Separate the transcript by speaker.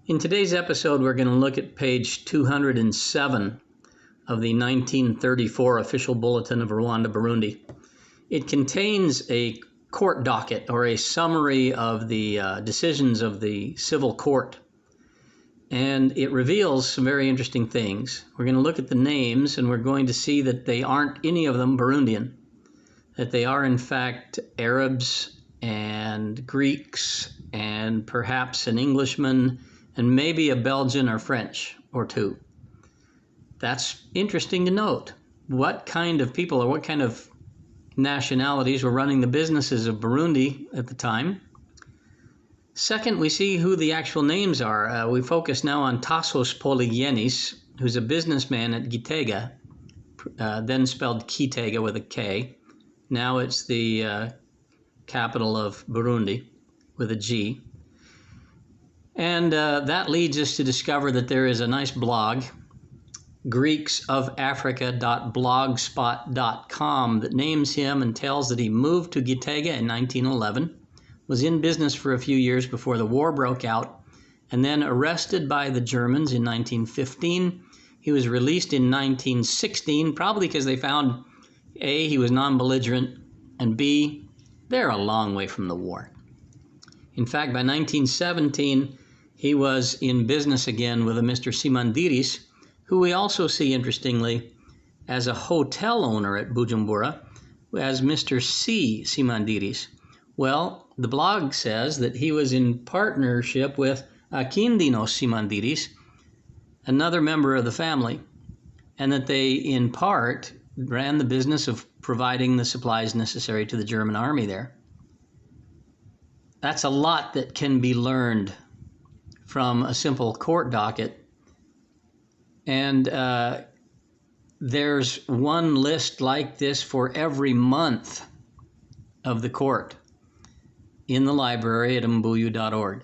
Speaker 1: In today's episode, we're going to look at page 207 of the 1934 Official Bulletin of Rwanda, Burundi. It contains a court docket, or a summary of the decisions of the civil court, and it reveals some very interesting things. We're going to look at the names, and we're going to see that they aren't any of them Burundian, that they are in fact Arabs and Greeks and perhaps an Englishman and maybe a Belgian or French or two. That's interesting to note. What kind of people or what kind of nationalities were running the businesses of Burundi at the time? Second, we see who the actual names are. We focus now on Tassos Polygenis, who's a businessman at Gitega, then spelled Kitega with a K. Now it's the capital of Burundi with a G. And that leads us to discover that there is a nice blog, greeksofafrica.blogspot.com, that names him and tells that he moved to Gitega in 1911, was in business for a few years before the war broke out, and then arrested by the Germans in 1915. He was released in 1916, probably because they found A, he was non-belligerent, and B, they're a long way from the war. In fact, by 1917, he was in business again with a Mr. Simandiris, who we also see, interestingly, as a hotel owner at Bujumbura, as Mr. C. Simandiris. Well, the blog says that he was in partnership with Akindinos Simandiris, another member of the family, and that they, in part, ran the business of providing the supplies necessary to the German army there. That's a lot that can be learned from a simple court docket. And there's one list like this for every month of the court in the library at mbuyu.org.